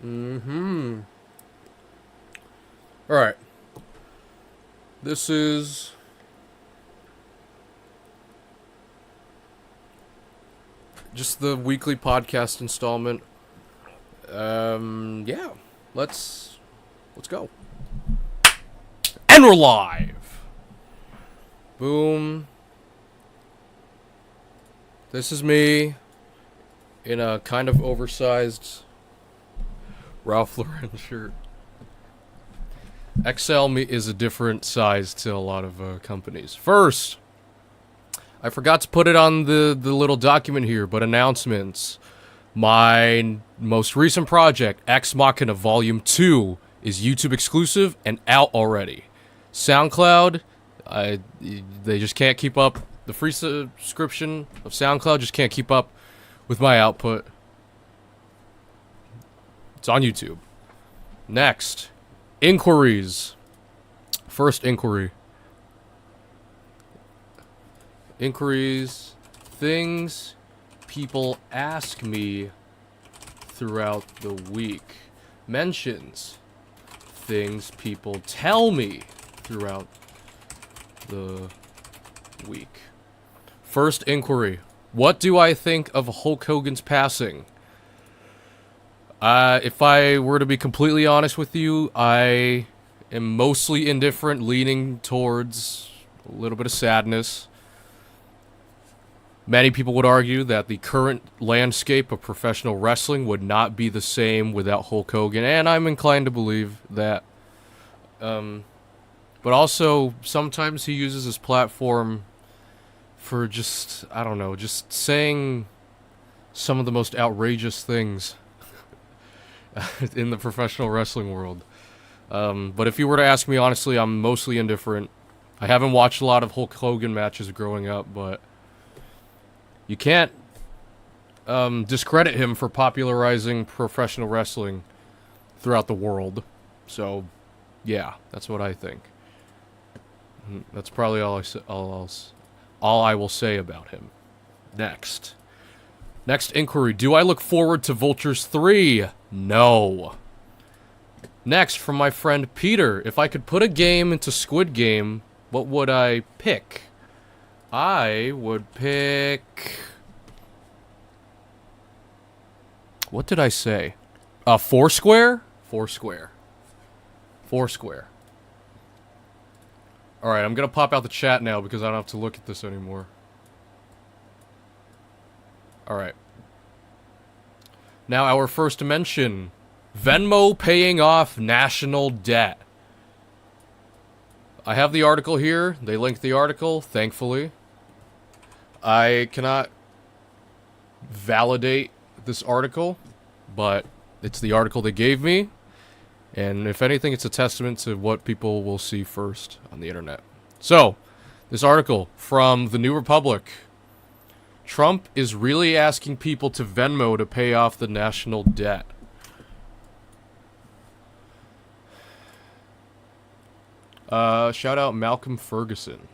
Mm-hmm. Alright. This is just the weekly podcast installment. Yeah. Let's go. And we're live. Boom. This is me in a kind of oversized Ralph Lauren shirt. XL is a different size to a lot of companies. First, I forgot to put it on the little document here, but announcements. My most recent project, Ex Machina Volume 2, is YouTube exclusive and out already. SoundCloud, they just can't keep up. The free subscription of SoundCloud just can't keep up with my output. It's on YouTube. Next, inquiries. First inquiry. Inquiries, things people ask me throughout the week. Mentions, things people tell me throughout the week. First inquiry. What do I think of Hulk Hogan's passing? If I were to be completely honest with you, I am mostly indifferent, leaning towards a little bit of sadness. Many people would argue that the current landscape of professional wrestling would not be the same without Hulk Hogan, and I'm inclined to believe that. But also, sometimes he uses his platform for just, I don't know, just saying some of the most outrageous things in the professional wrestling world. But if you were to ask me honestly, I'm mostly indifferent. I haven't watched a lot of Hulk Hogan matches growing up, but you can't discredit him for popularizing professional wrestling throughout the world. So, yeah, that's what I think. That's probably all I will say about him. Next inquiry. Do I look forward to Vultures 3? No. Next, from my friend Peter. If I could put a game into Squid Game, what would I pick? I would pick... What did I say? Foursquare? Foursquare. Alright, I'm gonna pop out the chat now because I don't have to look at this anymore. Alright. Now our first mention. Venmo paying off national debt. I have the article here. They linked the article, thankfully. I cannot validate this article, but it's the article they gave me. And if anything, it's a testament to what people will see first on the internet. So, this article from The New Republic. Trump is really asking people to Venmo to pay off the national debt. Shout out Malcolm Ferguson.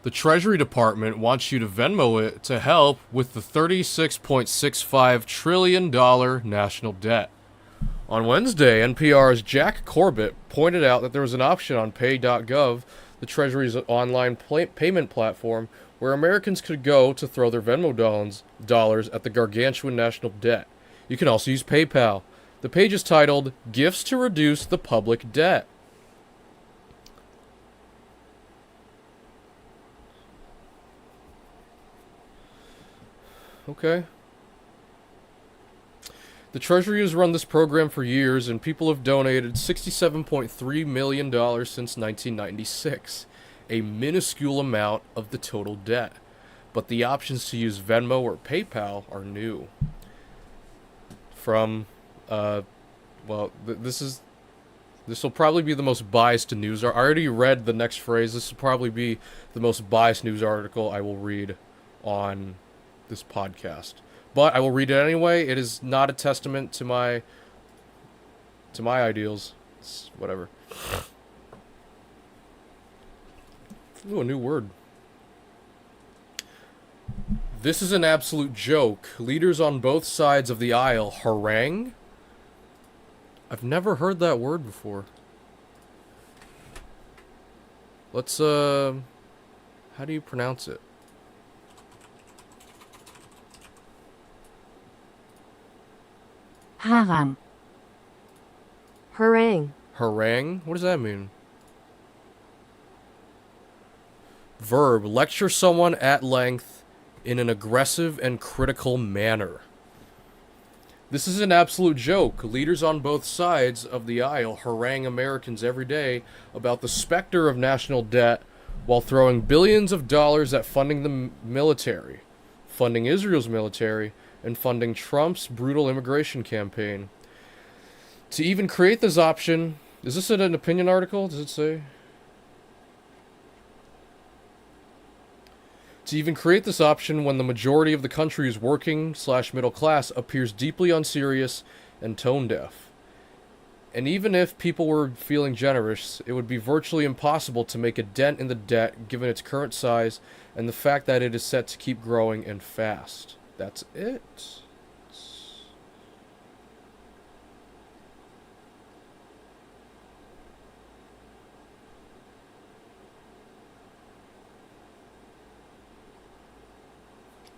The Treasury Department wants you to Venmo it to help with the $36.65 trillion national debt. On Wednesday, NPR's Jack Corbett pointed out that there was an option on pay.gov, the Treasury's online payment platform, where Americans could go to throw their Venmo dollars at the gargantuan national debt. You can also use PayPal. The page is titled, Gifts to Reduce the Public Debt. Okay. The Treasury has run this program for years, and people have donated $67.3 million since 1996, a minuscule amount of the total debt. But the options to use Venmo or PayPal are new. From, this will probably be the most biased news. I already read the next phrase. This will probably be the most biased news article I will read on this podcast. But I will read it anyway. It is not a testament to my ideals. It's whatever. Ooh, a new word. This is an absolute joke. Leaders on both sides of the aisle harangue I've never heard that word before. Let's, how do you pronounce it? Haram. Harangue. Harangue? What does that mean? Verb, lecture someone at length in an aggressive and critical manner. This is an absolute joke. Leaders on both sides of the aisle harangue Americans every day about the specter of national debt while throwing billions of dollars at funding the military, funding Israel's military, and funding Trump's brutal immigration campaign. To even create this option, is this an opinion article? Does it say? To even create this option when the majority of the country's working/middle class appears deeply unserious and tone deaf. And even if people were feeling generous, it would be virtually impossible to make a dent in the debt given its current size and the fact that it is set to keep growing and fast. That's it.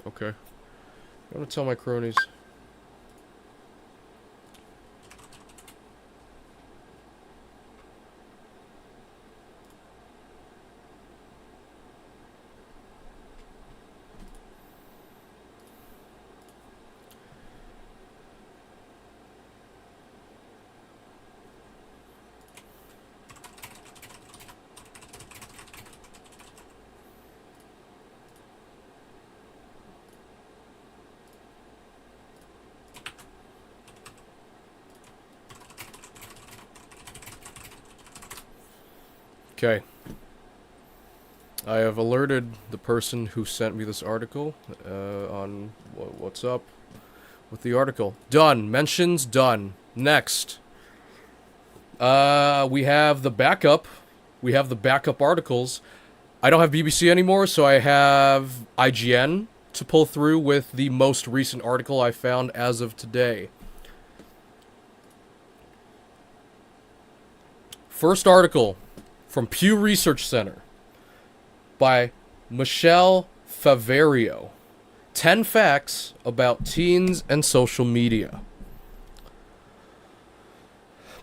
Okay. I'm gonna tell my cronies. Okay. I have alerted the person who sent me this article on what's up with the article. Done. Mentions done. Next. We have the backup. We have the backup articles. I don't have BBC anymore, so I have IGN to pull through with the most recent article I found as of today. First article from Pew Research Center by Michelle Faverio. 10 facts about teens and social media.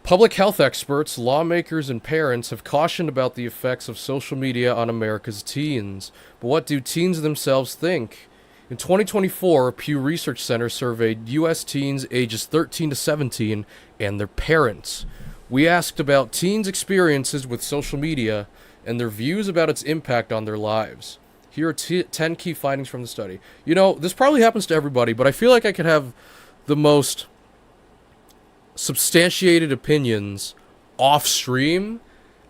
Public health experts, lawmakers, and parents have cautioned about the effects of social media on America's teens. But what do teens themselves think? In 2024, Pew Research Center surveyed U.S. teens ages 13 to 17 and their parents. We asked about teens' experiences with social media and their views about its impact on their lives. Here are 10 key findings from the study. You know, this probably happens to everybody, but I feel like I could have the most substantiated opinions off stream,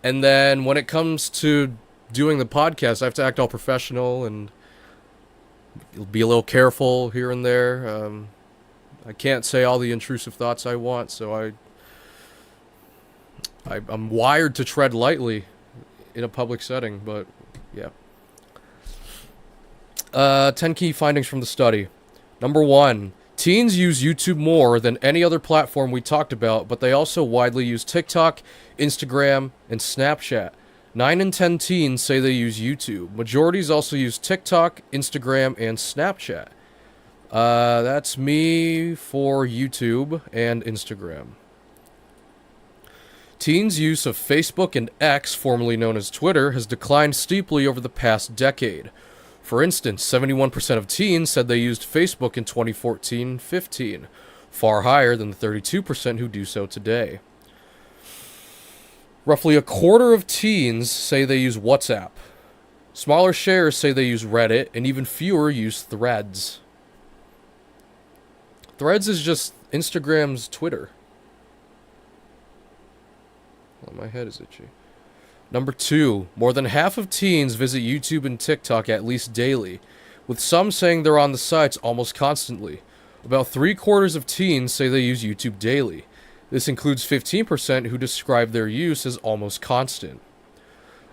and then when it comes to doing the podcast, I have to act all professional and be a little careful here and there. I can't say all the intrusive thoughts I want, so I'm wired to tread lightly in a public setting, but yeah. 10 key findings from the study. Number 1, teens use YouTube more than any other platform we talked about, but they also widely use TikTok, Instagram, and Snapchat. 9 in 10 teens say they use YouTube. Majorities also use TikTok, Instagram, and Snapchat. That's me for YouTube and Instagram. Teens' use of Facebook and X, formerly known as Twitter, has declined steeply over the past decade. For instance, 71% of teens said they used Facebook in 2014-15, far higher than the 32% who do so today. Roughly a quarter of teens say they use WhatsApp. Smaller shares say they use Reddit, and even fewer use Threads. Threads is just Instagram's Twitter. Oh, my head is itchy. Number 2, more than half of teens visit YouTube and TikTok at least daily, with some saying they're on the sites almost constantly. About 3/4 of teens say they use YouTube daily. This includes 15% who describe their use as almost constant.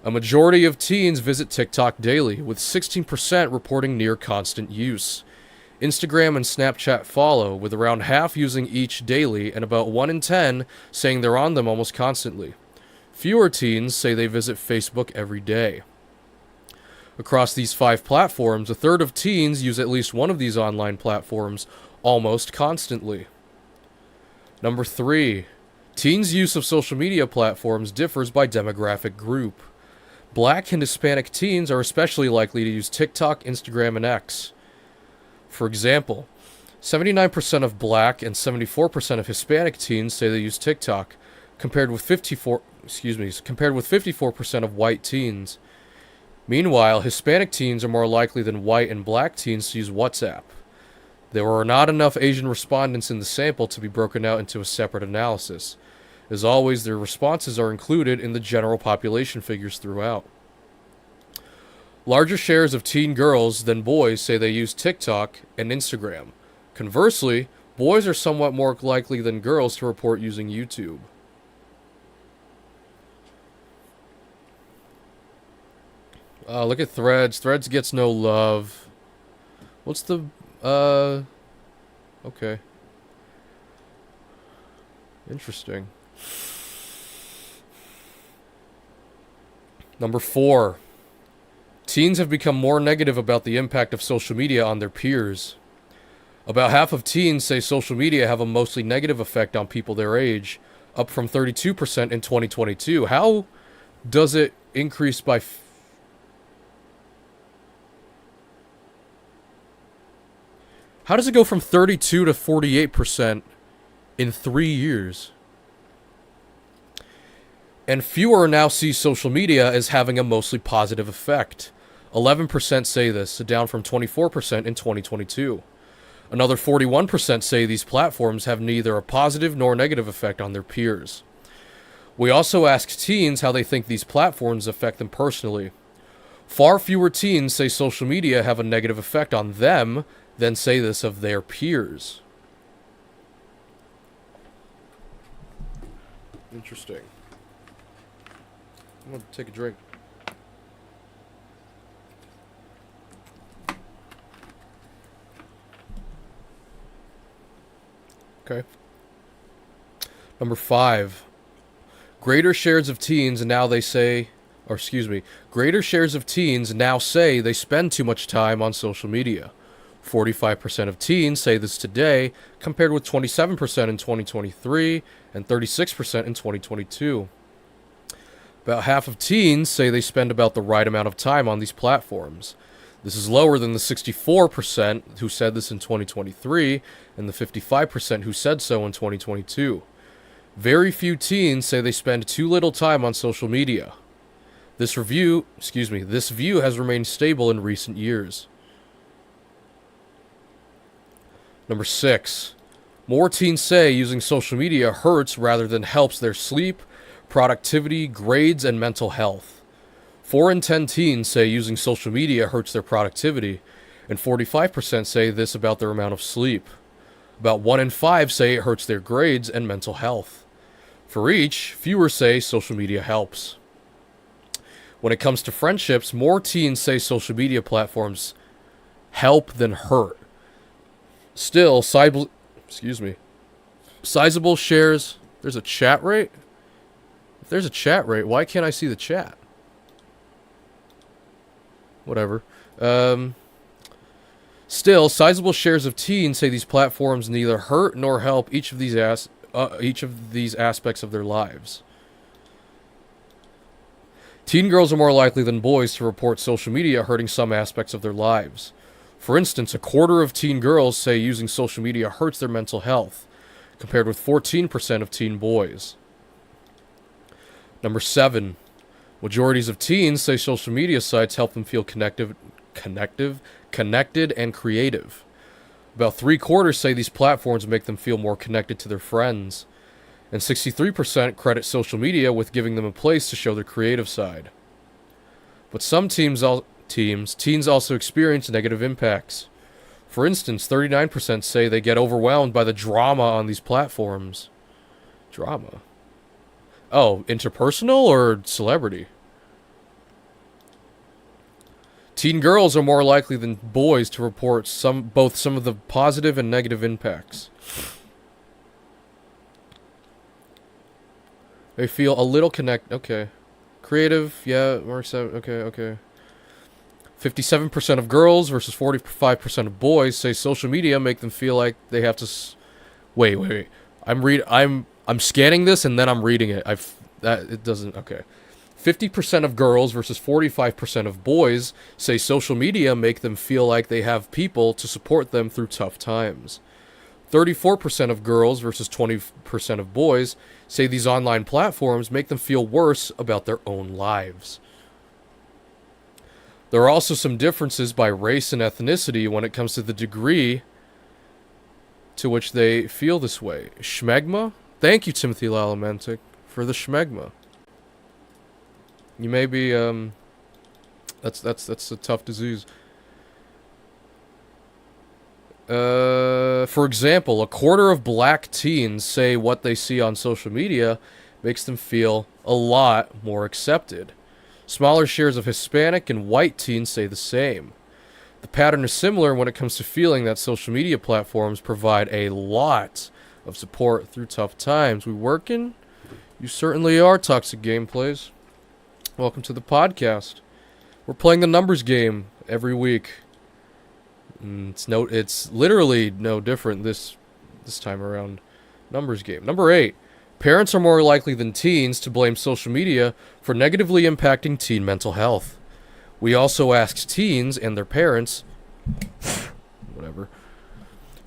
A majority of teens visit TikTok daily, with 16% reporting near constant use. Instagram and Snapchat follow, with around half using each daily and about 1 in 10 saying they're on them almost constantly. Fewer teens say they visit Facebook every day. Across these 5 platforms, a third of teens use at least one of these online platforms almost constantly. Number 3. Teens' use of social media platforms differs by demographic group. Black and Hispanic teens are especially likely to use TikTok, Instagram, and X. For example, 79% of black and 74% of Hispanic teens say they use TikTok, compared with 54% of white teens. Meanwhile, Hispanic teens are more likely than white and black teens to use WhatsApp. There were not enough Asian respondents in the sample to be broken out into a separate analysis. As always, their responses are included in the general population figures throughout. Larger shares of teen girls than boys say they use TikTok and Instagram. Conversely, boys are somewhat more likely than girls to report using YouTube. Look at Threads. Threads gets no love. What's the... Okay. Interesting. Number 4. Teens have become more negative about the impact of social media on their peers. About half of teens say social media have a mostly negative effect on people their age, up from 32% in 2022. How does it increase by... How does it go from 32 to 48% in 3 years? And fewer now see social media as having a mostly positive effect. 11% say this, down from 24% in 2022. Another 41% say these platforms have neither a positive nor negative effect on their peers. We also asked teens how they think these platforms affect them personally. Far fewer teens say social media have a negative effect on them than say this of their peers. Interesting. I'm gonna take a drink. Okay. Number 5. Greater shares of teens now say they spend too much time on social media. 45% of teens say this today, compared with 27% in 2023 and 36% in 2022. About half of teens say they spend about the right amount of time on these platforms. This is lower than the 64% who said this in 2023 and the 55% who said so in 2022. Very few teens say they spend too little time on social media. This view has remained stable in recent years. Number 6. More teens say using social media hurts rather than helps their sleep, productivity, grades, and mental health. 4 in 10 teens say using social media hurts their productivity, and 45% say this about their amount of sleep. About 1 in 5 say it hurts their grades and mental health. For each, fewer say social media helps. When it comes to friendships, more teens say social media platforms help than hurt. Still, sizable shares... There's a chat rate? If there's a chat rate, why can't I see the chat? Whatever. Still, sizable shares of teens say these platforms neither hurt nor help each of these aspects of their lives. Teen girls are more likely than boys to report social media hurting some aspects of their lives. For instance, a quarter of teen girls say using social media hurts their mental health, compared with 14% of teen boys. Number 7. Majorities of teens say social media sites help them feel connected and creative. About 3/4 say these platforms make them feel more connected to their friends. And 63% credit social media with giving them a place to show their creative side. But some teens also experience negative impacts. For instance, 39% say they get overwhelmed by the drama on these platforms. Drama? Oh, interpersonal or celebrity? Teen girls are more likely than boys to report both some of the positive and negative impacts. They feel a little okay. Creative, yeah, works out, okay. 57% of girls versus 45% of boys say social media make them feel like they have to wait. I'm scanning this and then I'm reading it. It doesn't, okay. 50% of girls versus 45% of boys say social media make them feel like they have people to support them through tough times. 34% of girls versus 20% of boys say these online platforms make them feel worse about their own lives. There are also some differences by race and ethnicity when it comes to the degree to which they feel this way. Schmegma? Thank you, Timothy Lalamantic, for the schmegma. You may be, that's a tough disease. For example, a quarter of black teens say what they see on social media makes them feel a lot more accepted. Smaller shares of Hispanic and white teens say the same. The pattern is similar when it comes to feeling that social media platforms provide a lot of support through tough times. We working? You certainly are, Toxic Gameplays. Welcome to the podcast. We're playing the numbers game every week. It's literally no different this time around. Numbers game. Number 8. Parents are more likely than teens to blame social media for negatively impacting teen mental health. We also asked teens and their parents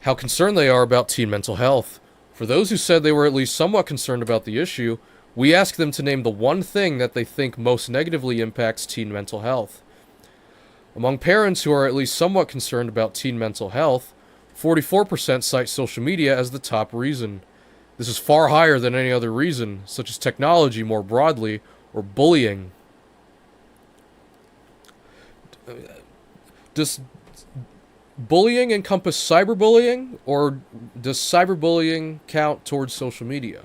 how concerned they are about teen mental health. For those who said they were at least somewhat concerned about the issue, we asked them to name the one thing that they think most negatively impacts teen mental health. Among parents who are at least somewhat concerned about teen mental health, 44% cite social media as the top reason. This is far higher than any other reason, such as technology more broadly, or bullying. Does bullying encompass cyberbullying, or does cyberbullying count towards social media?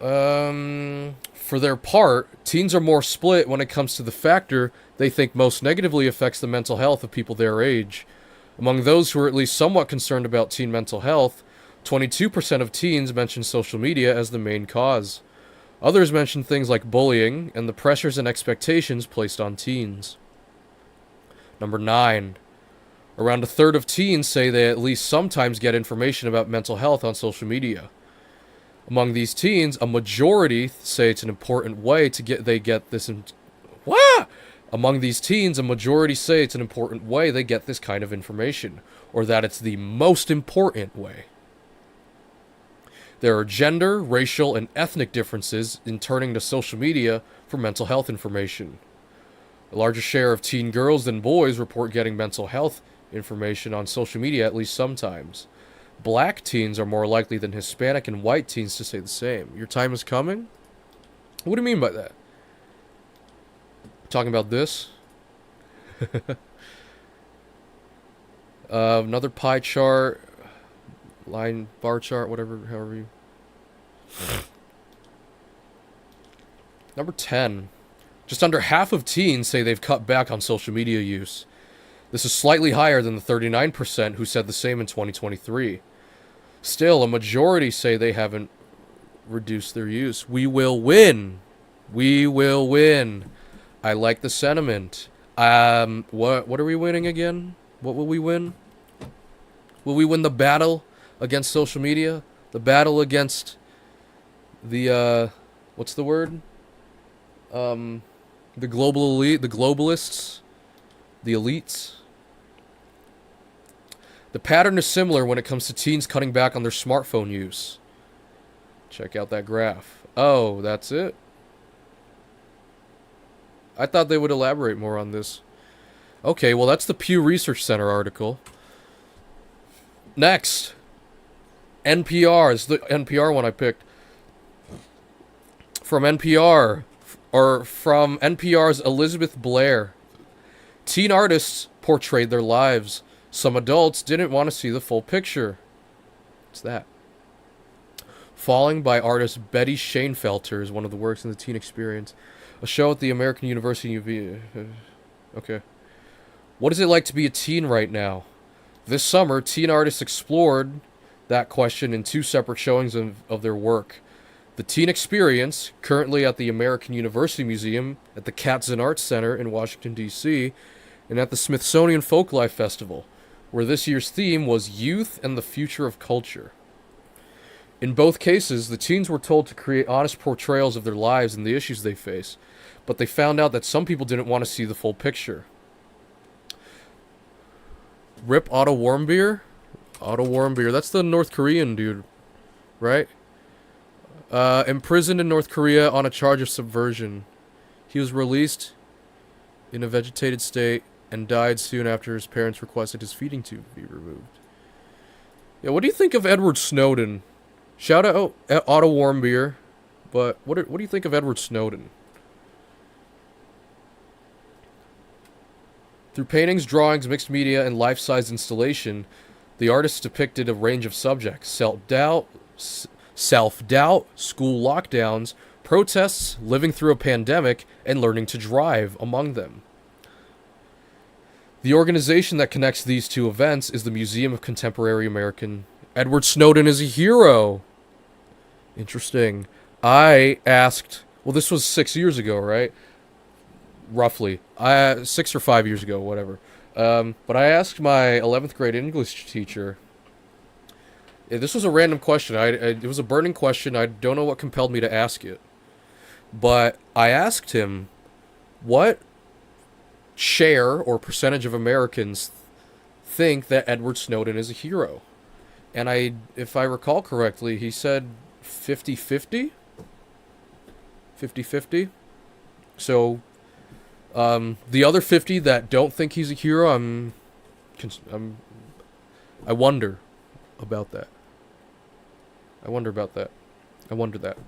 For their part, teens are more split when it comes to the factor they think most negatively affects the mental health of people their age. Among those who are at least somewhat concerned about teen mental health, 22% of teens mention social media as the main cause. Others mention things like bullying and the pressures and expectations placed on teens. Number 9. Around a third of teens say they at least sometimes get information about mental health on social media. Among these teens, a majority say it's an important way to get this kind of information, or that it's the most important way. There are gender, racial, and ethnic differences in turning to social media for mental health information. A larger share of teen girls than boys report getting mental health information on social media at least sometimes. Black teens are more likely than Hispanic and white teens to say the same. Your time is coming? What do you mean by that? Talking about this? Another pie chart, line, bar chart, however you... Number 10. Just under half of teens say they've cut back on social media use. This is slightly higher than the 39% who said the same in 2023. Still, a majority say they haven't reduced their use. We will win. We will win. I like the sentiment. What are we winning again? What will we win? Will we win the battle against social media? The battle against the, what's the word? The global elite, the globalists, the elites. The pattern is similar when it comes to teens cutting back on their smartphone use. Check out that graph. Oh, that's it? I thought they would elaborate more on this. Okay, well, that's the Pew Research Center article. Next. NPR. This is the NPR one I picked. From NPR. Or from NPR's Elizabeth Blair. Teen artists portrayed their lives. Some adults didn't want to see the full picture. What's that? Falling by artist Betty Schoenfelter is one of the works in the teen experience. A show at the American University okay. What is it like to be a teen right now? This summer, teen artists explored that question in two separate showings of their work. The Teen Experience, currently at the American University Museum, at the Katzin Arts Center in Washington, D.C., and at the Smithsonian Folklife Festival, where this year's theme was Youth and the Future of Culture. In both cases, the teens were told to create honest portrayals of their lives and the issues they face, but they found out that some people didn't want to see the full picture. Rip Otto Warmbier? Otto Warmbier, that's the North Korean dude, right? Imprisoned in North Korea on a charge of subversion. He was released in a vegetated state and died soon after his parents requested his feeding tube be removed. Yeah, what do you think of Edward Snowden? Shout out Otto Warmbier, but what do you think of Edward Snowden? Through paintings, drawings, mixed media, and life-size installation, the artist depicted a range of subjects: self-doubt, school lockdowns, protests, living through a pandemic, and learning to drive among them. The organization that connects these two events is the Museum of Contemporary American. Edward Snowden is a hero. Interesting. I asked, well, this was 6 years ago, right? Roughly. 6 or 5 years ago, whatever. But I asked my 11th grade English teacher. This was a random question. It was a burning question. I don't know what compelled me to ask it. But I asked him, what share or percentage of Americans think that Edward Snowden is a hero? And if I recall correctly, he said 50-50? 50-50? So, the other 50 that don't think he's a hero, I wonder about that. I wonder that.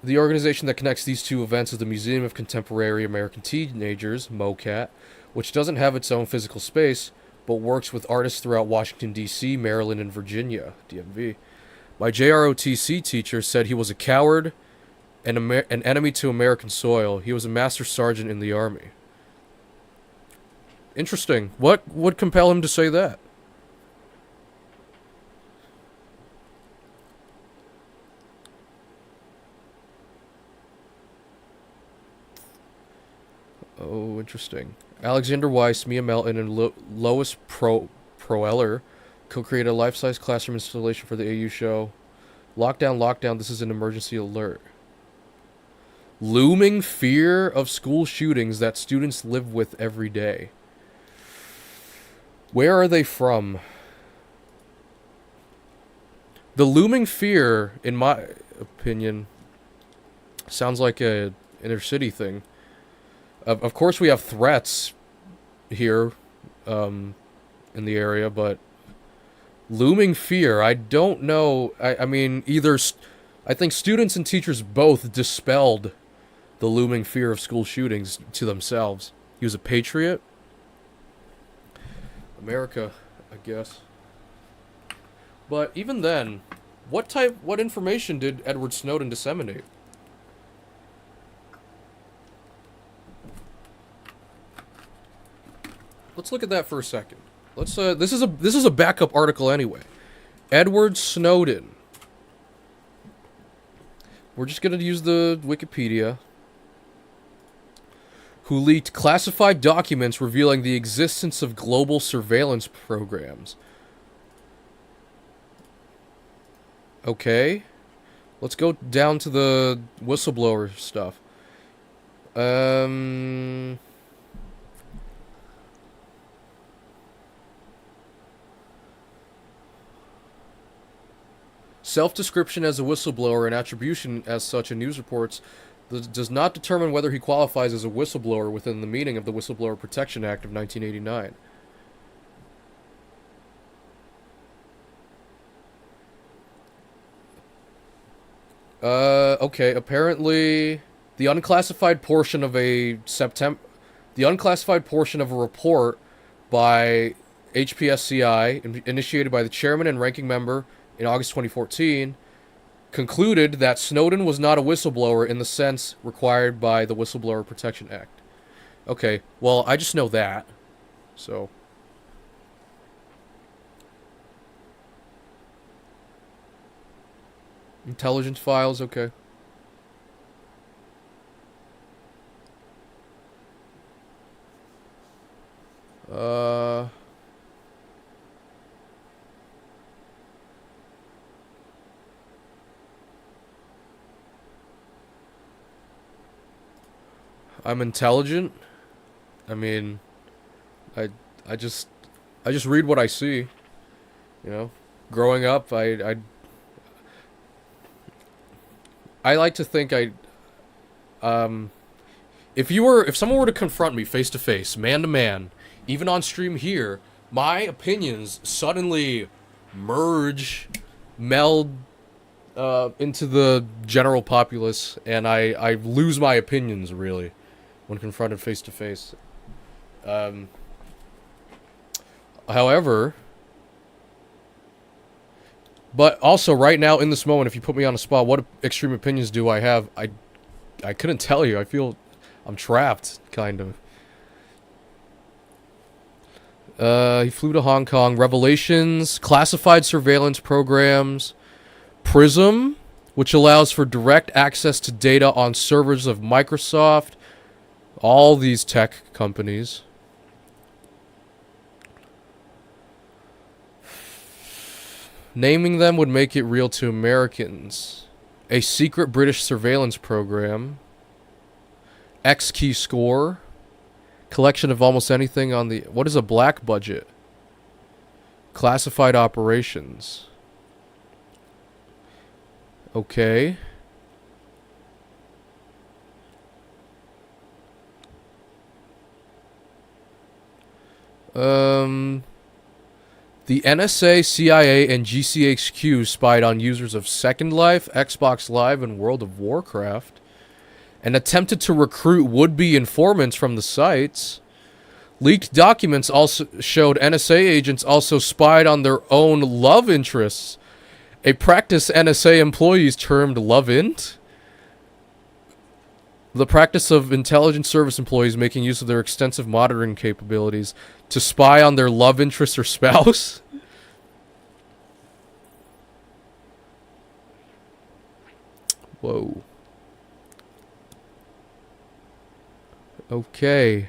The organization that connects these two events is the Museum of Contemporary American Teenagers, MoCat, which doesn't have its own physical space, but works with artists throughout Washington, D.C., Maryland, and Virginia, DMV. My JROTC teacher said he was a coward and an enemy to American soil. He was a master sergeant in the Army. Interesting. What would compel him to say that? Oh, interesting. Alexander Weiss, Mia Melton, and Lois Proeller co-created a life-size classroom installation for the AU show. Lockdown, this is an emergency alert. Looming fear of school shootings that students live with every day. Where are they from? The looming fear, in my opinion, sounds like a inner city thing. Of course, we have threats here in the area, but looming fear, I don't know. I mean, I think students and teachers both dispelled the looming fear of school shootings to themselves. He was a patriot. America, I guess. But even then, what information did Edward Snowden disseminate? Let's look at that for a second. This is a backup article anyway. Edward Snowden. We're just gonna use the Wikipedia. Who leaked classified documents revealing the existence of global surveillance programs. Okay. Let's go down to the whistleblower stuff. Self-description as a whistleblower and attribution as such in news reports does not determine whether he qualifies as a whistleblower within the meaning of the Whistleblower Protection Act of 1989. Okay, apparently the unclassified portion of a report by HPSCI initiated by the chairman and ranking member in August 2014 concluded that Snowden was not a whistleblower in the sense required by the Whistleblower Protection Act. Okay, well, I just know that. So. Intelligence files, okay. I'm intelligent. I mean, I I just I just read what I see. You know, growing up, I like to think if someone were to confront me face to face, man to man, even on stream here, my opinions suddenly meld into the general populace, and I lose my opinions really when confronted face to face. However, but also right now in this moment, if you put me on a spot, what extreme opinions do I have? I couldn't tell you. I feel I'm trapped, kind of. He flew to Hong Kong. Revelations, classified surveillance programs, Prism, which allows for direct access to data on servers of Microsoft, all these tech companies. Naming them would make it real to Americans. A secret British surveillance program. X-key score. Collection of almost anything on the... What is a black budget? Classified operations. Okay. The NSA, CIA, and GCHQ spied on users of Second Life, Xbox Live, and World of Warcraft, and attempted to recruit would-be informants from the sites. Leaked documents also showed NSA agents also spied on their own love interests, a practice NSA employees termed love-int. The practice of intelligence service employees making use of their extensive monitoring capabilities to spy on their love interest or spouse. Whoa. Okay.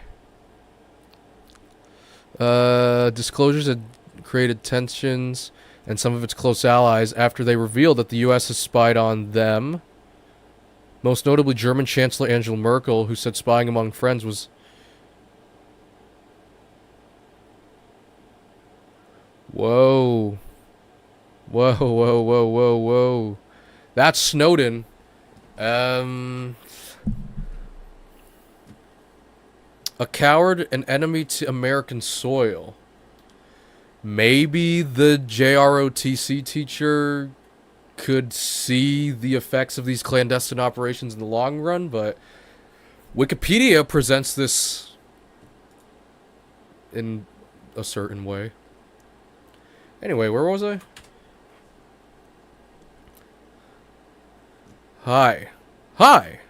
Disclosures had created tensions and some of its close allies after they revealed that the U.S. has spied on them. Most notably German Chancellor Angela Merkel, who said spying among friends was... Whoa. Whoa, whoa, whoa, whoa, whoa. That's Snowden. A coward, an enemy to American soil. Maybe the JROTC teacher could see the effects of these clandestine operations in the long run, but Wikipedia presents this in a certain way. Anyway, where was I? Hi. Hi!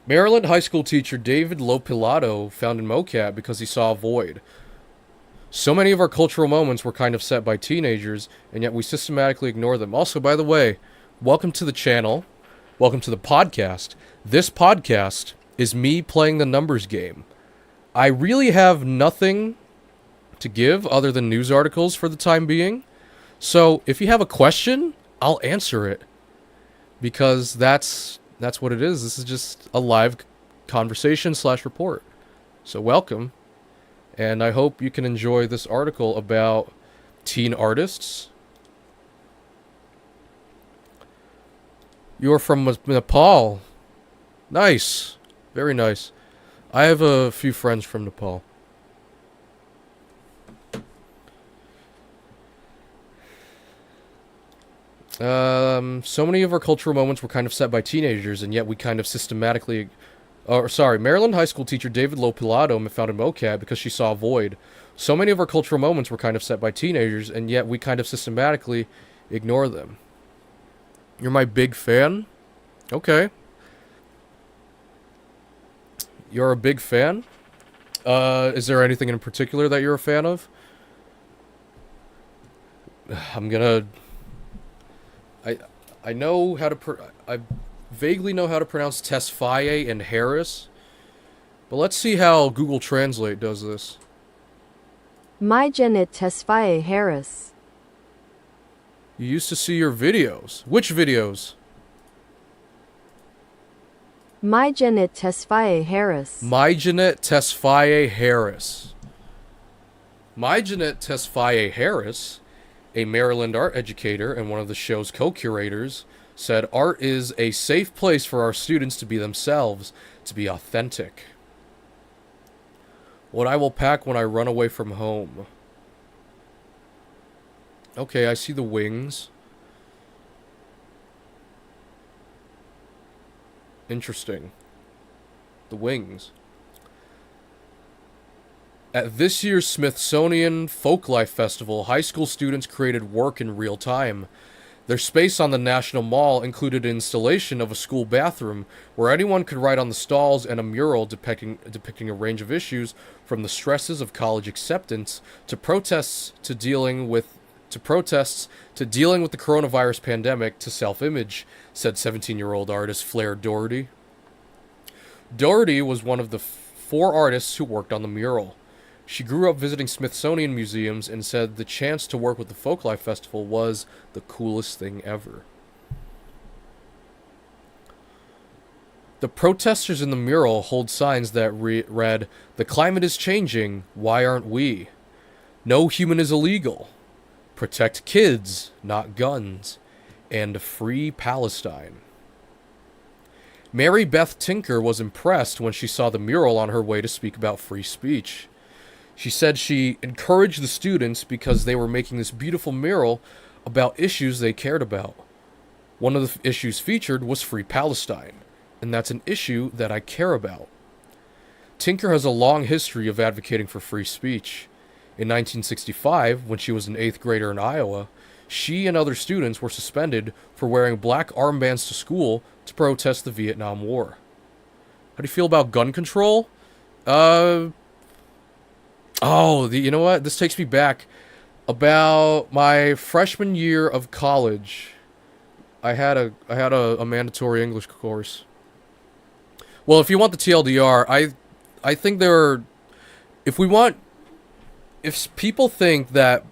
Maryland high school teacher David Lopilato found in mocap because he saw a void. So many of our cultural moments were kind of set by teenagers, and yet we systematically ignore them. Also, by the way, welcome to the channel. Welcome to the podcast. This podcast is me playing the numbers game. I really have nothing to give other than news articles for the time being. So, if you have a question, I'll answer it. Because that's what it is. This is just a live conversation / report. So, welcome. And I hope you can enjoy this article about teen artists. You're from Nepal. Nice. Very nice. I have a few friends from Nepal. So many of our cultural moments were kind of set by teenagers, and yet we kind of systematically... Maryland high school teacher David Lopilato found a mocap because she saw a void. So many of our cultural moments were kind of set by teenagers, and yet we kind of systematically ignore them. You're my big fan? Okay. You're a big fan? Is there anything in particular that you're a fan of? I'm gonna... I know how to... I vaguely know how to pronounce Tesfaye and Harris. But let's see how Google Translate does this. Myjanet Tesfaye Harris. You used to see your videos. Which videos? Myjanet Tesfaye Harris. Myjanet Tesfaye Harris. Myjanet Tesfaye Harris, a Maryland art educator and one of the show's co-curators, said art is a safe place for our students to be themselves, to be authentic. What I will pack when I run away from home. Okay, I see the wings. Interesting. The wings. At this year's Smithsonian Folklife Festival, high school students created work in real time. Their space on the National Mall included an installation of a school bathroom where anyone could write on the stalls and a mural depicting a range of issues from the stresses of college acceptance to protests to dealing with the coronavirus pandemic to self-image, said 17-year-old artist Flair Doherty. Doherty was one of the 4 artists who worked on the mural. She grew up visiting Smithsonian museums and said the chance to work with the Folklife Festival was the coolest thing ever. The protesters in the mural hold signs that read, "The climate is changing, why aren't we? No human is illegal. Protect kids, not guns. And free Palestine." Mary Beth Tinker was impressed when she saw the mural on her way to speak about free speech. She said she encouraged the students because they were making this beautiful mural about issues they cared about. One of the issues featured was free Palestine, and that's an issue that I care about. Tinker has a long history of advocating for free speech. In 1965, when she was an 8th grader in Iowa, she and other students were suspended for wearing black armbands to school to protest the Vietnam War. How do you feel about gun control? You know what? This takes me back. About my freshman year of college, I had a mandatory English course. Well, if you want the TLDR, I think there are, if people think that,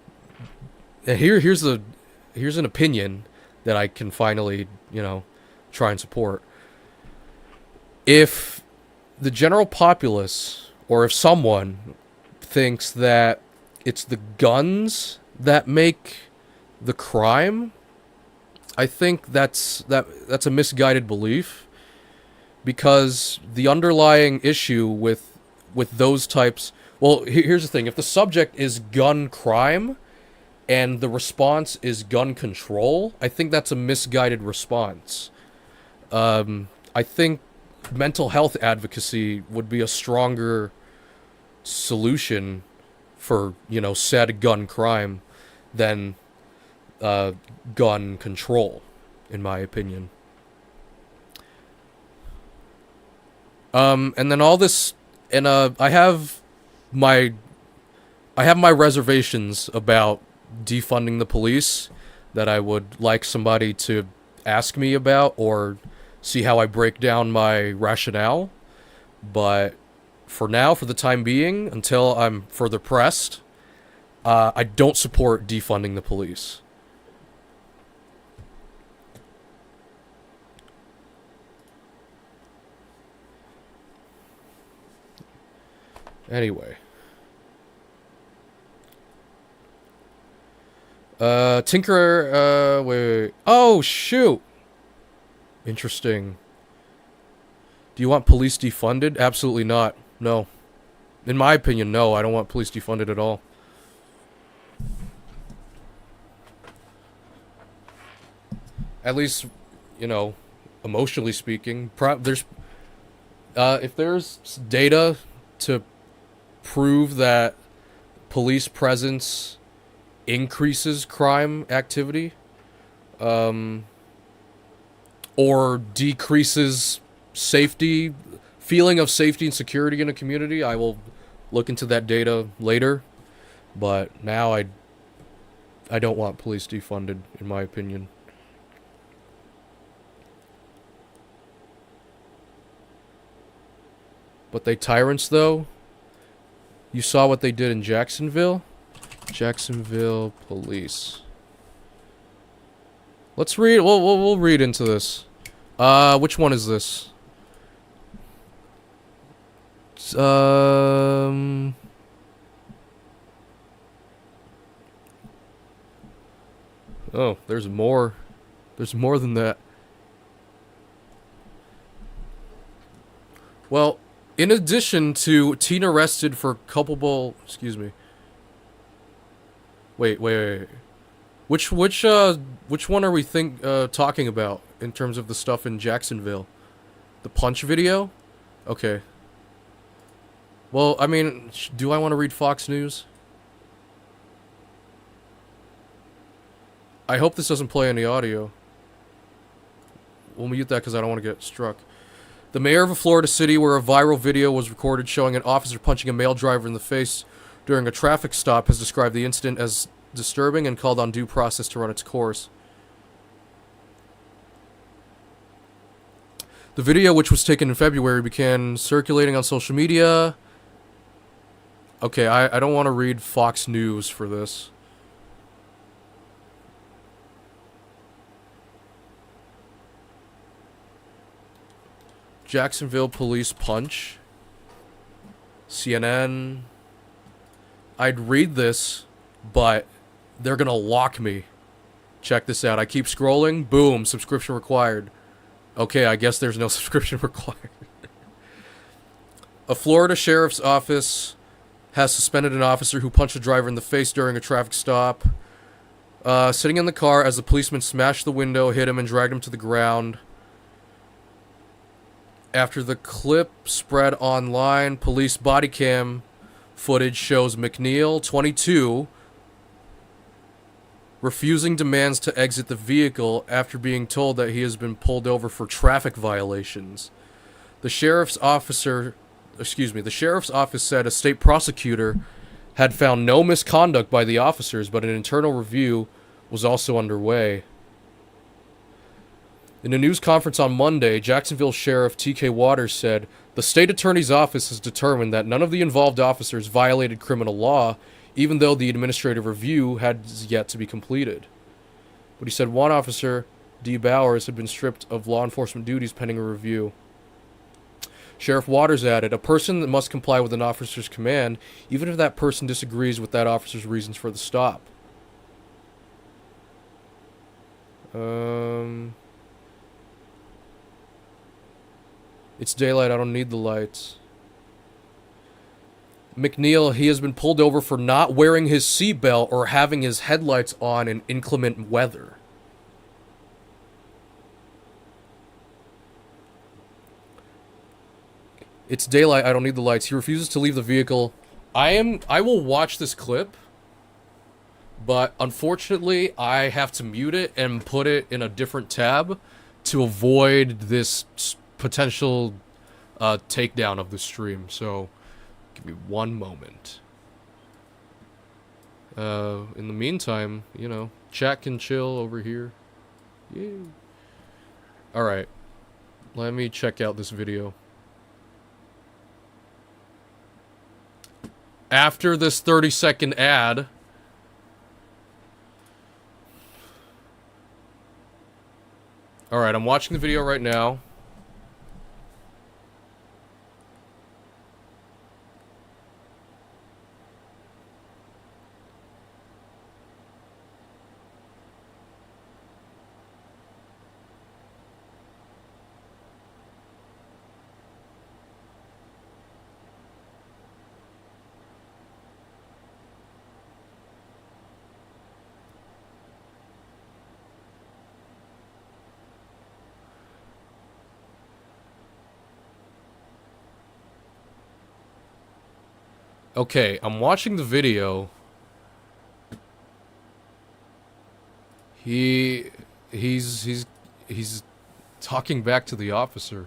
here's an opinion that I can finally, try and support. If the general populace, or if someone thinks that it's the guns that make the crime, I think that's a misguided belief, because the underlying issue with those types, well, here's the thing: if the subject is gun crime and the response is gun control, I think that's a misguided response. I think mental health advocacy would be a stronger solution for, said gun crime than gun control, in my opinion. And then all this, and I have my reservations about defunding the police that I would like somebody to ask me about or see how I break down my rationale. But for now, for the time being, until I'm further pressed, I don't support defunding the police. Anyway. Tinker, wait. Oh, shoot! Interesting. Do you want police defunded? Absolutely not. No. In my opinion, no. I don't want police defunded at all. At least, emotionally speaking. If there's data to prove that police presence increases crime activity, or decreases feeling of safety and security in a community. I will look into that data later, but now I don't want police defunded, in my opinion. But they tyrants, though. You saw what they did in Jacksonville? Jacksonville police. Let's read. We'll read into this. Which one is this? Oh, there's more. There's more than that. Well, in addition to teen arrested for culpable, excuse me. Wait. Which one are we talking about in terms of the stuff in Jacksonville? The punch video? Okay. Well, I mean, do I want to read Fox News? I hope this doesn't play any audio. We'll mute that because I don't want to get struck. The mayor of a Florida city where a viral video was recorded showing an officer punching a male driver in the face during a traffic stop has described the incident as disturbing and called on due process to run its course. The video, which was taken in February, began circulating on social media. Okay, I don't want to read Fox News for this. Jacksonville police punch. CNN. I'd read this, but they're gonna lock me. Check this out. I keep scrolling. Boom. Subscription required. Okay, I guess there's no subscription required. A Florida sheriff's office has suspended an officer who punched a driver in the face during a traffic stop. Sitting in the car as the policeman smashed the window, hit him, and dragged him to the ground. After the clip spread online, police body cam footage shows McNeil, 22, refusing demands to exit the vehicle after being told that he has been pulled over for traffic violations. The sheriff's office said a state prosecutor had found no misconduct by the officers, but an internal review was also underway. In a news conference on Monday, Jacksonville Sheriff T.K. Waters said, "The state attorney's office has determined that none of the involved officers violated criminal law, even though the administrative review had yet to be completed." But he said one officer, D. Bowers, had been stripped of law enforcement duties pending a review. Sheriff Waters added, "A person that must comply with an officer's command, even if that person disagrees with that officer's reasons for the stop." It's daylight, I don't need the lights. McNeil, he has been pulled over for not wearing his seatbelt or having his headlights on in inclement weather. It's daylight, I don't need the lights. He refuses to leave the vehicle. I will watch this clip, but unfortunately I have to mute it and put it in a different tab to avoid this potential takedown of the stream. So give me one moment. In the meantime, you know, chat can chill over here. Yeah. Alright. Let me check out this video. After this 30-second ad, alright, I'm watching the video right now. Okay, I'm watching the video. He he's talking back to the officer.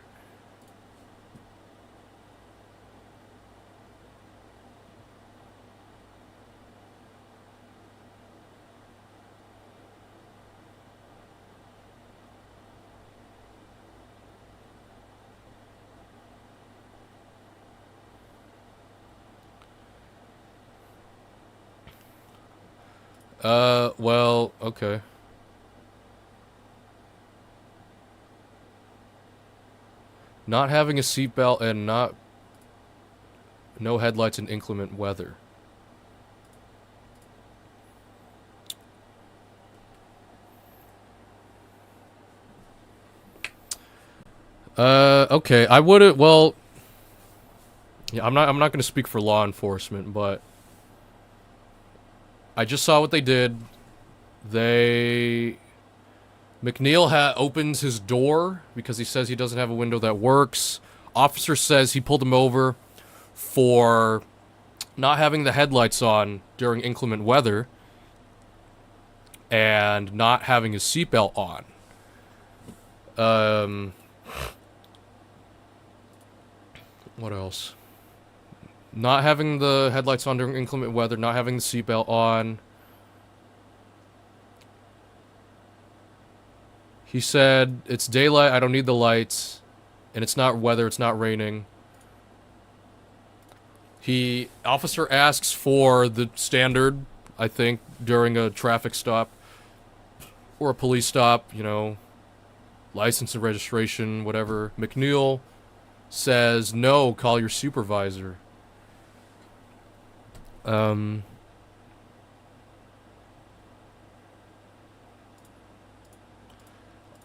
Well, okay. Not having a seatbelt and no headlights in inclement weather. Okay. I wouldn't. Well, yeah. I'm not gonna speak for law enforcement, but I just saw what they did. They McNeil opens his door because he says he doesn't have a window that works. Officer says he pulled him over for not having the headlights on during inclement weather and not having his seatbelt on. What else? Not having the headlights on during inclement weather, not having the seatbelt on. He said, it's daylight, I don't need the lights, and it's not weather, it's not raining. Officer asks for the standard, I think, during a traffic stop or a police stop, you know, license and registration, whatever. McNeil says, no, call your supervisor.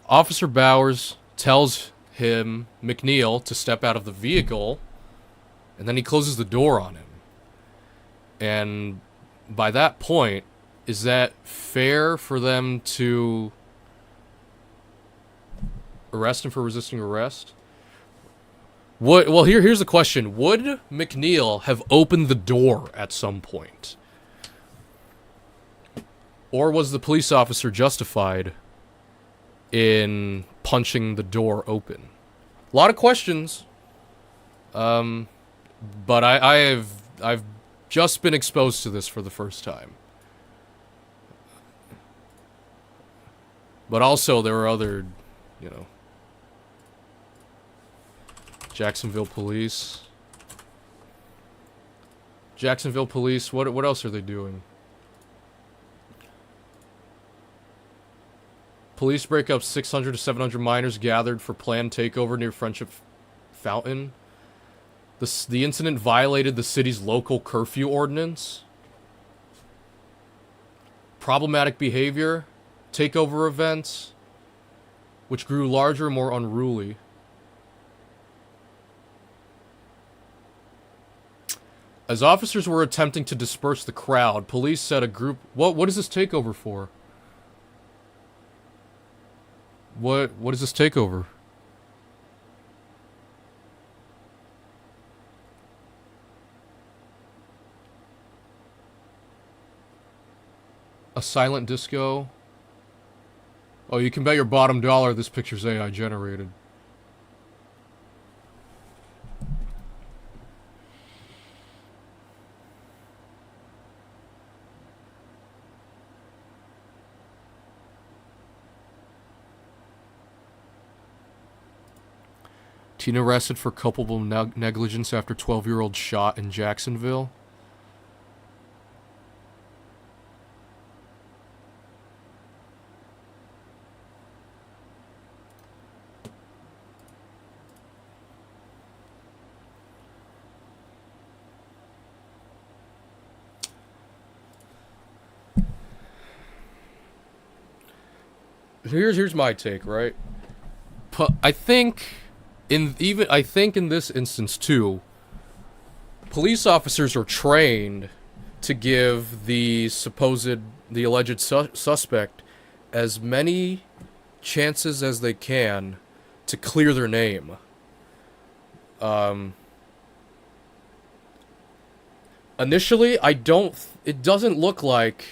Officer Bowers tells him, McNeil, to step out of the vehicle, and then he closes the door on him. And by that point, is that fair for them to arrest him for resisting arrest? Well, here's the question. Would McNeil have opened the door at some point? Or was the police officer justified in punching the door open? A lot of questions. But I've just been exposed to this for the first time. But also there are other, you know, Jacksonville police. Jacksonville police, what else are they doing? Police break up 600 to 700 minors gathered for planned takeover near Friendship Fountain. The incident violated the city's local curfew ordinance. Problematic behavior, takeover events, which grew larger and more unruly. As officers were attempting to disperse the crowd, police said a group... What is this takeover for? What is this takeover? A silent disco? Oh, you can bet your bottom dollar this picture's AI generated. Teen arrested for culpable negligence after 12-year-old shot in Jacksonville. Here's my take, right? I think in this instance too, police officers are trained to give the alleged suspect as many chances as they can to clear their name. Initially, it doesn't look like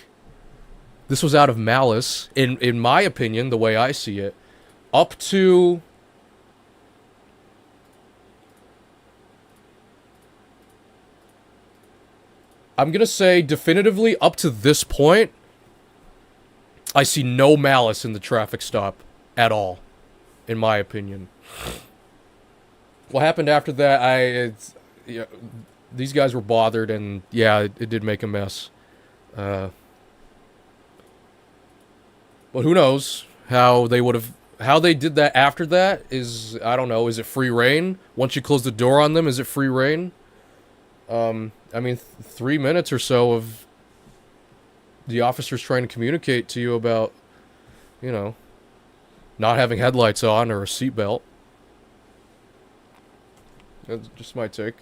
this was out of malice, in my opinion, the way I see it. Up to... I'm gonna say definitively up to this point, I see no malice in the traffic stop at all, in my opinion. What happened after that, these guys were bothered, and yeah, it did make a mess. But who knows how they did that after that is, I don't know, is it free reign? Once you close the door on them, is it free reign? I mean, 3 minutes or so of the officers trying to communicate to you about, you know, not having headlights on or a seatbelt. That's just my take.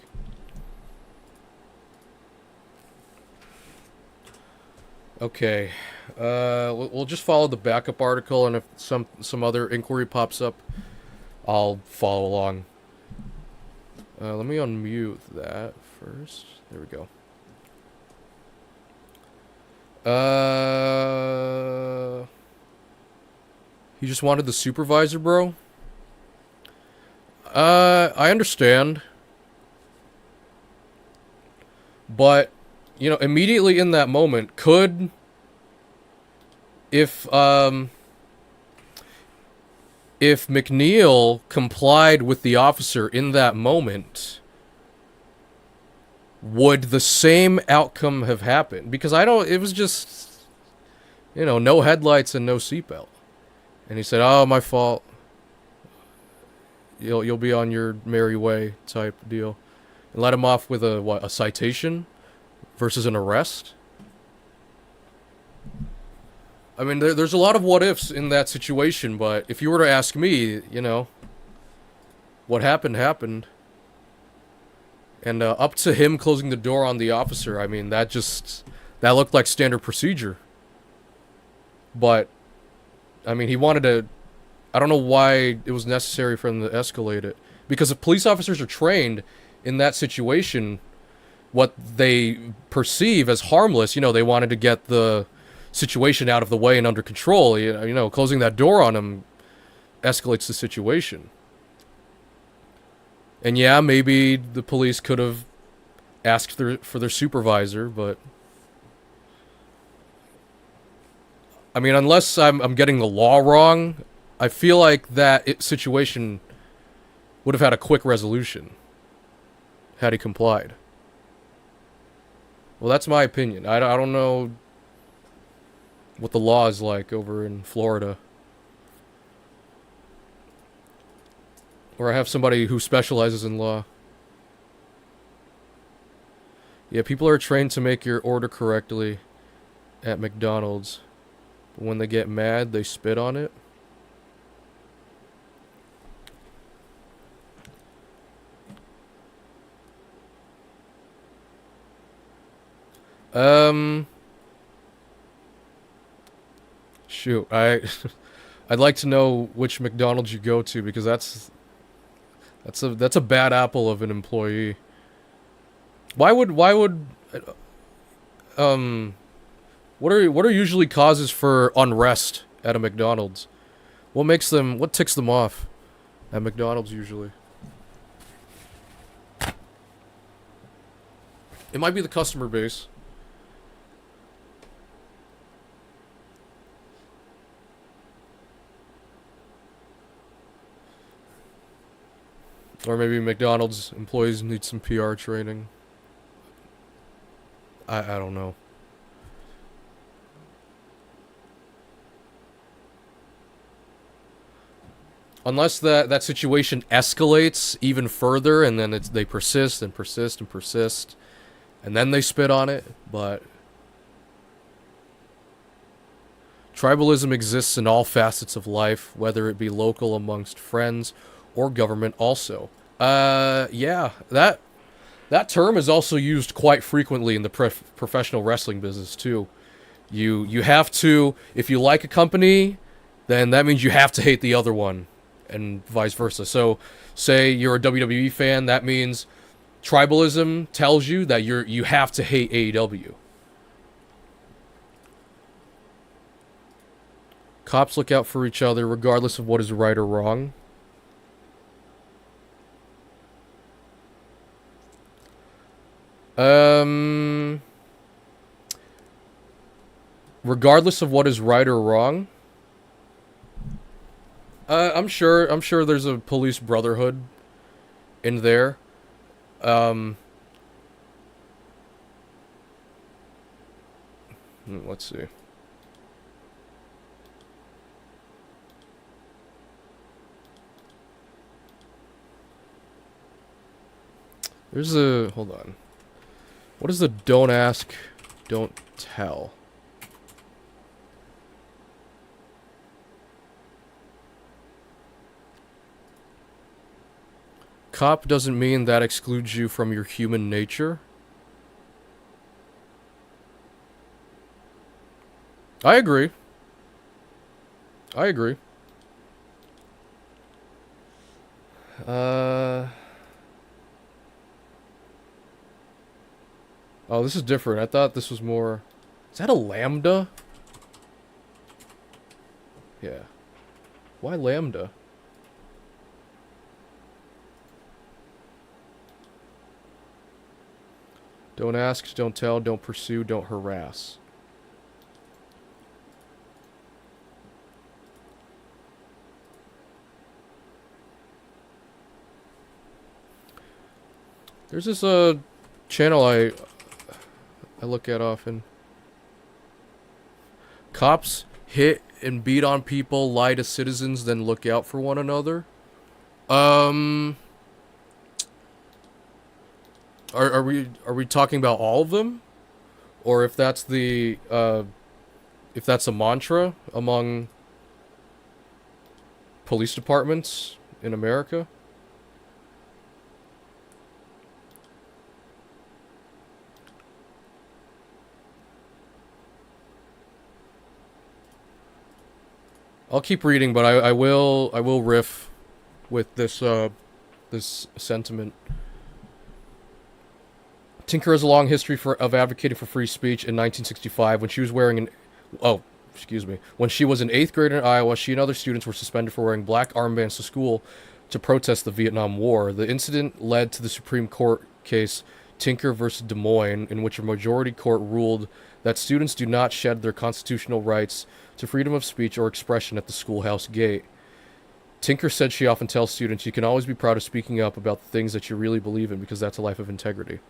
Okay, we'll just follow the backup article, and if some other inquiry pops up, I'll follow along. Let me unmute that first. There we go. He just wanted the supervisor, bro? I understand. But, you know, immediately in that moment, if McNeil complied with the officer in that moment, would the same outcome have happened? Because it was just, you know, no headlights and no seatbelt. And he said, "Oh, my fault. You'll be on your merry way," type deal. And let him off with a citation versus an arrest. I mean, there's a lot of what ifs in that situation, but if you were to ask me, you know, what happened happened. And up to him closing the door on the officer, I mean, that looked like standard procedure. But, I mean, he wanted to... I don't know why it was necessary for him to escalate it. Because if police officers are trained in that situation, what they perceive as harmless, you know, they wanted to get the situation out of the way and under control. You know, closing that door on him escalates the situation. And yeah, maybe the police could have asked for their supervisor, but... I mean, unless I'm getting the law wrong, I feel like that situation would have had a quick resolution had he complied. Well, that's my opinion. I don't know what the law is like over in Florida. Or I have somebody who specializes in law. Yeah, people are trained to make your order correctly at McDonald's. But when they get mad, they spit on it. Shoot, I'd like to know which McDonald's you go to, because that's a bad apple of an employee. Why would what are usually causes for unrest at a McDonald's? What ticks them off at McDonald's usually? It might be the customer base. Or maybe McDonald's employees need some PR training. I don't know. Unless that situation escalates even further, and then they persist and persist and persist, and then they spit on it, but... Tribalism exists in all facets of life, whether it be local amongst friends or government also. Yeah, that term is also used quite frequently in the professional wrestling business too. You have to, if you like a company, then that means you have to hate the other one, and vice versa. So, say you're a WWE fan, that means Tribalism tells you that you have to hate AEW. Cops look out for each other regardless of what is right or wrong. Regardless of what is right or wrong. I'm sure there's a police brotherhood in there. Let's see. There's a, hold on. What is the don't ask, don't tell? Cop doesn't mean that excludes you from your human nature. I agree. I agree. Oh, this is different. I thought this was more... Is that a lambda? Yeah. Why lambda? Don't ask, don't tell, don't pursue, don't harass. There's this channel I look at often. Cops hit and beat on people, lie to citizens, then look out for one another. Are we talking about all of them? Or if that's the if that's a mantra among police departments in America? I'll keep reading, but I will riff with this this sentiment. Tinker has a long history of advocating for free speech. In 1965, when she was wearing an when she was in 8th grade in Iowa, she and other students were suspended for wearing black armbands to school to protest the Vietnam War. The incident led to the Supreme Court case Tinker versus Des Moines, in which a majority court ruled that students do not shed their constitutional rights to freedom of speech or expression at the schoolhouse gate. Tinker said she often tells students, you can always be proud of speaking up about the things that you really believe in because that's a life of integrity.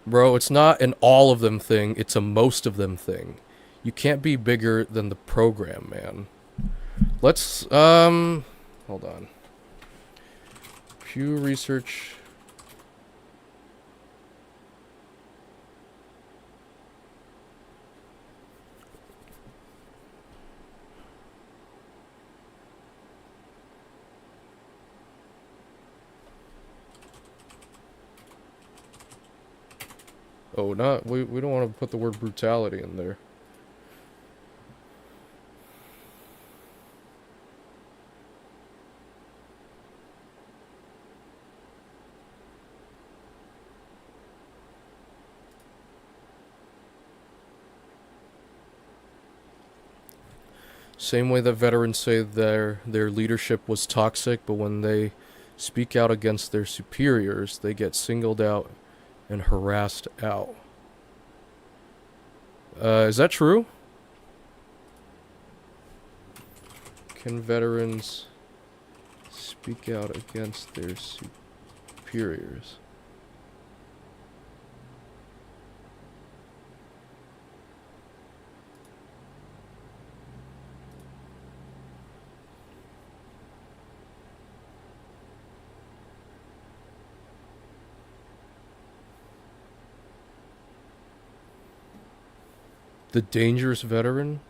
Bro, it's not an all of them thing, it's a most of them thing. You can't be bigger than the program, man. Let's, hold on. Pew Research. Oh, not, we don't want to put the word brutality in there. Same way that veterans say their leadership was toxic, but when they speak out against their superiors, they get singled out and harassed out. Is that true? Can veterans speak out against their superiors? The dangerous veteran?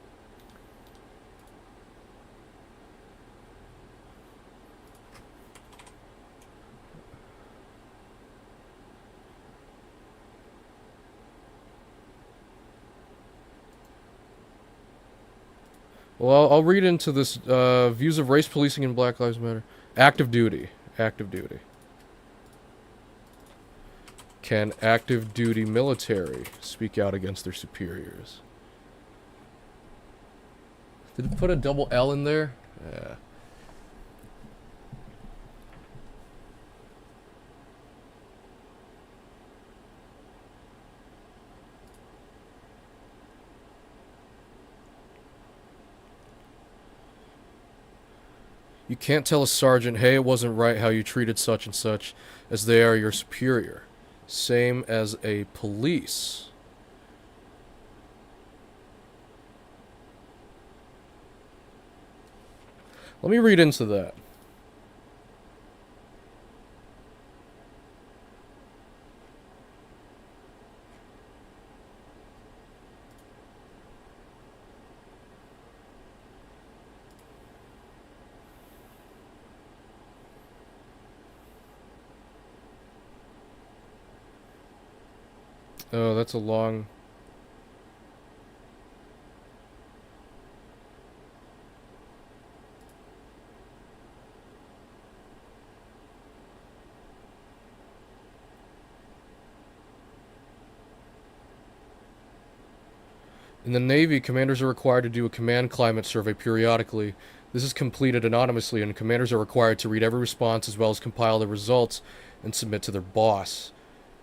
Well, I'll read into this. Views of race policing and Black Lives Matter. Active duty. Active duty. Can active duty military speak out against their superiors? Did it put a double L in there? Yeah. You can't tell a sergeant, hey, it wasn't right how you treated such and such, as they are your superior. Same as a police. Let me read into that. Oh, that's a long... In the Navy, commanders are required to do a command climate survey periodically. This is completed anonymously, and commanders are required to read every response as well as compile the results and submit to their boss.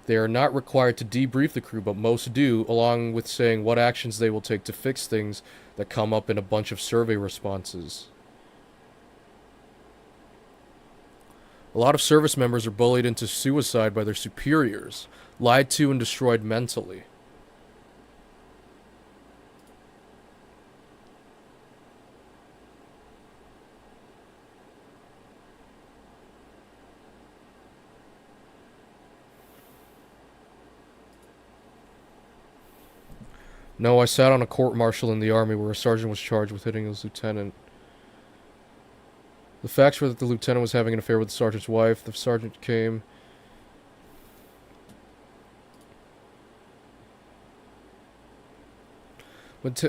They are not required to debrief the crew, but most do, along with saying what actions they will take to fix things that come up in a bunch of survey responses. A lot of service members are bullied into suicide by their superiors, lied to and destroyed mentally. No, I sat on a court-martial in the Army where a sergeant was charged with hitting his lieutenant. The facts were that the lieutenant was having an affair with the sergeant's wife. The sergeant came... But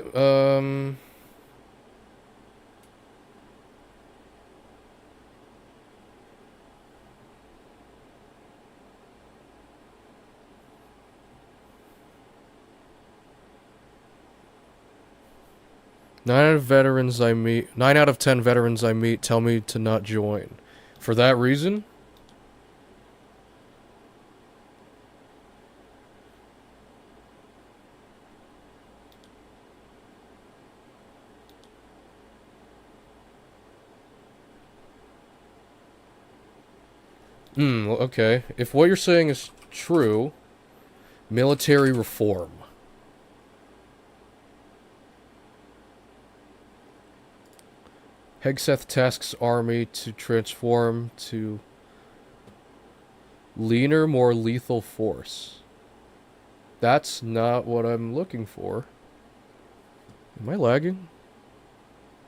9 out of 10 veterans I meet tell me to not join. For that reason? Okay. If what you're saying is true, military reform. Hegseth tasks army to transform to leaner, more lethal force. That's not what I'm looking for. Am I lagging?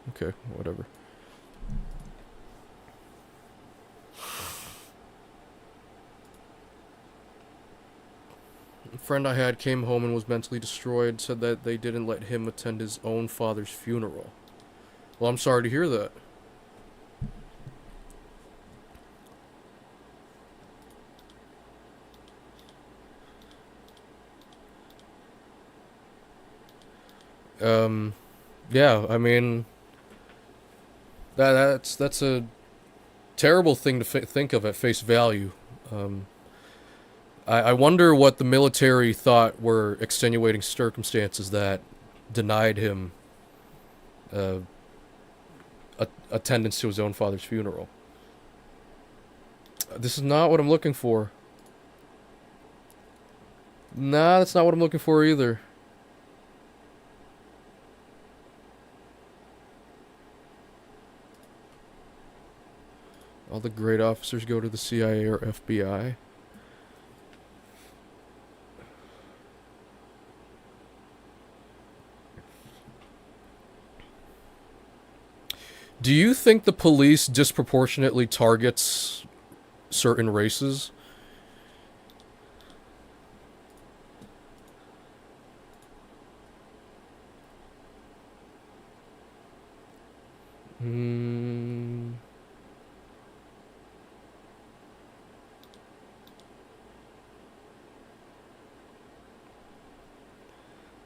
Okay, whatever. A friend I had came home and was mentally destroyed, said that they didn't let him attend his own father's funeral. Well, I'm sorry to hear that. Yeah, I mean, that's a terrible thing to think of at face value. I wonder what the military thought were extenuating circumstances that denied him attendance to his own father's funeral. This is not what I'm looking for. Nah, that's not what I'm looking for either. All the great officers go to the CIA or FBI. Do you think the police disproportionately targets certain races?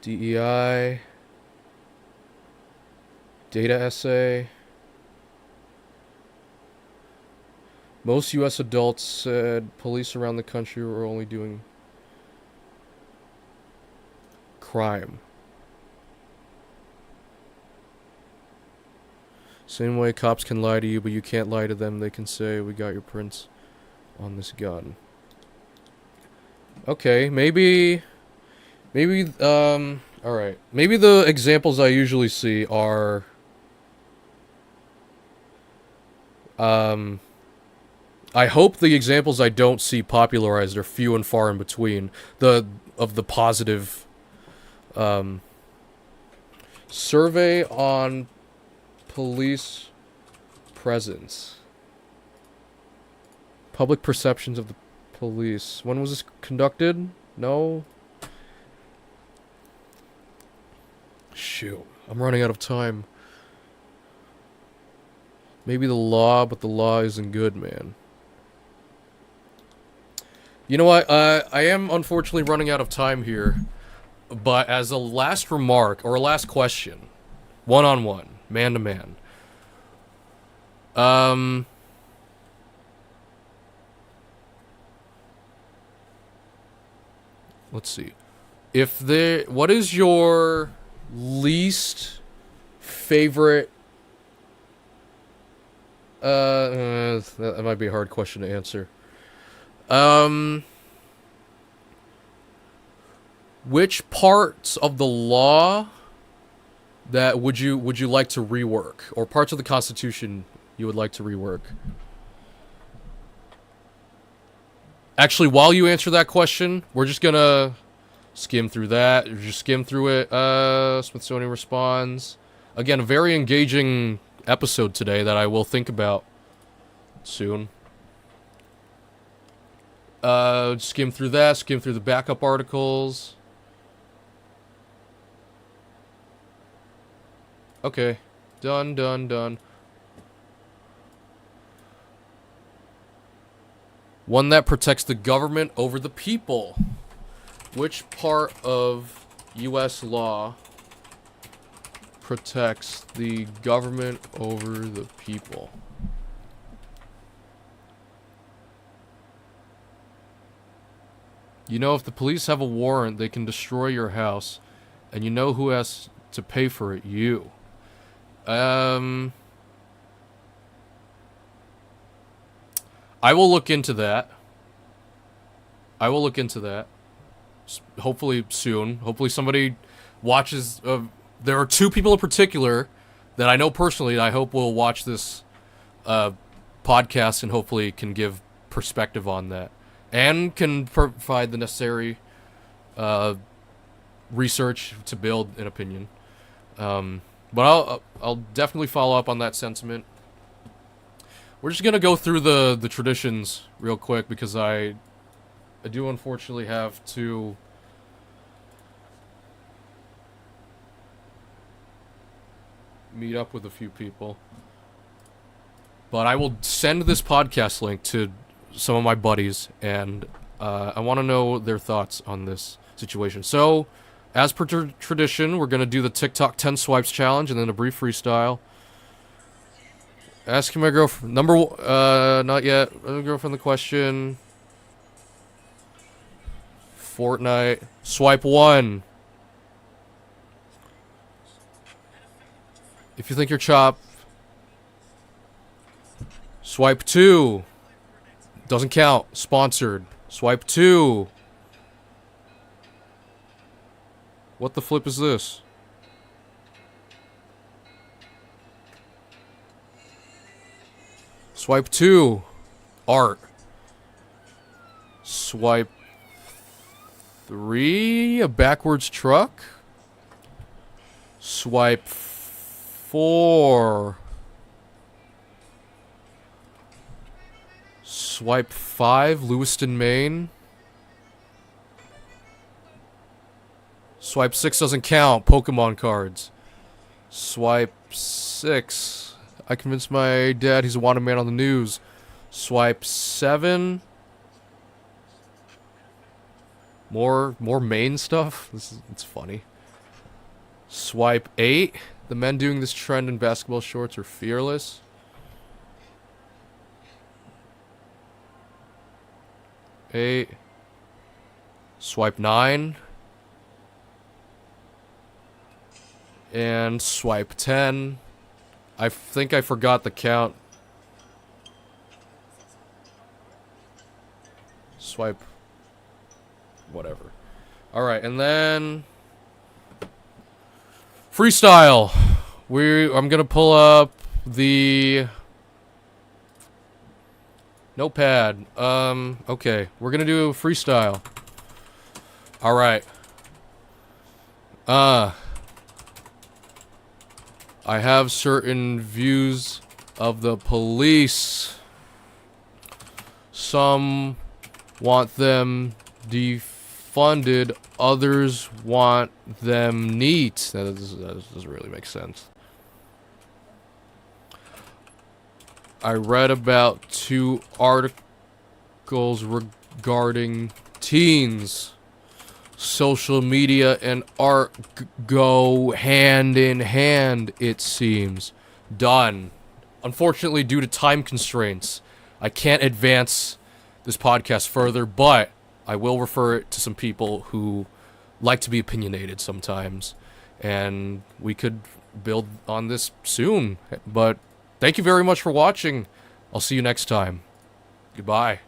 DEI. Data essay. Most U.S. adults said police around the country were only doing crime. Same way cops can lie to you, but you can't lie to them. They can say, we got your prints on this gun. Okay, maybe, alright. Maybe the examples I usually see are, I hope the examples I don't see popularized are few and far in between. Of the positive, survey on police presence. Public perceptions of the police. When was this conducted? No? Shoot. I'm running out of time. Maybe the law, but the law isn't good, man. You know what? I am unfortunately running out of time here. But as a last remark, or a last question, one-on-one, man-to-man. Let's see. What is your least favorite... that might be a hard question to answer. Which parts of the law that would you like to rework, or parts of the Constitution you would like to rework? Actually, while you answer that question, we're just gonna skim through that. Just skim through it. Smithsonian responds. Again, a very engaging episode today that I will think about soon. Skim through that. Skim through the backup articles. Okay. Done, done, done. One that protects the government over the people. Which part of U.S. law protects the government over the people? You know, if the police have a warrant, they can destroy your house. And you know who has to pay for it? You. I will look into that. Hopefully soon. Hopefully somebody watches... there are two people in particular that I know personally that I hope will watch this podcast and hopefully can give perspective on that. And can provide the necessary research to build an opinion. But I'll definitely follow up on that sentiment. We're just gonna go through the traditions real quick because I do unfortunately have to meet up with a few people. But I will send this podcast link to some of my buddies, and I want to know their thoughts on this situation. So, as per tradition, we're going to do the TikTok 10 swipes challenge and then a brief freestyle. Asking my girlfriend... not yet. Girlfriend the question. Fortnite. Swipe 1. If you think you're Chop. Swipe 2. Doesn't count. Sponsored. Swipe 2. What the flip is this? Swipe 2. Art. Swipe 3. A backwards truck. Swipe 4. Swipe 5. Lewiston, Maine. Swipe 6 doesn't count. Pokemon cards. Swipe 6. I convinced my dad he's a wanted man on the news. Swipe 7. More Maine stuff. It's funny. Swipe 8. The men doing this trend in basketball shorts are fearless. Eight. Swipe 9. And swipe 10. I think I forgot the count. Swipe. Whatever. Alright, and then... freestyle! I'm gonna pull up the... notepad. Okay. We're gonna do a freestyle. Alright. I have certain views of the police. Some want them defunded, others want them neat. That doesn't really make sense. I read about 2 articles regarding teens. Social media and art go hand in hand, it seems. Done. Unfortunately, due to time constraints, I can't advance this podcast further, but I will refer it to some people who like to be opinionated sometimes, and we could build on this soon. But thank you very much for watching. I'll see you next time. Goodbye.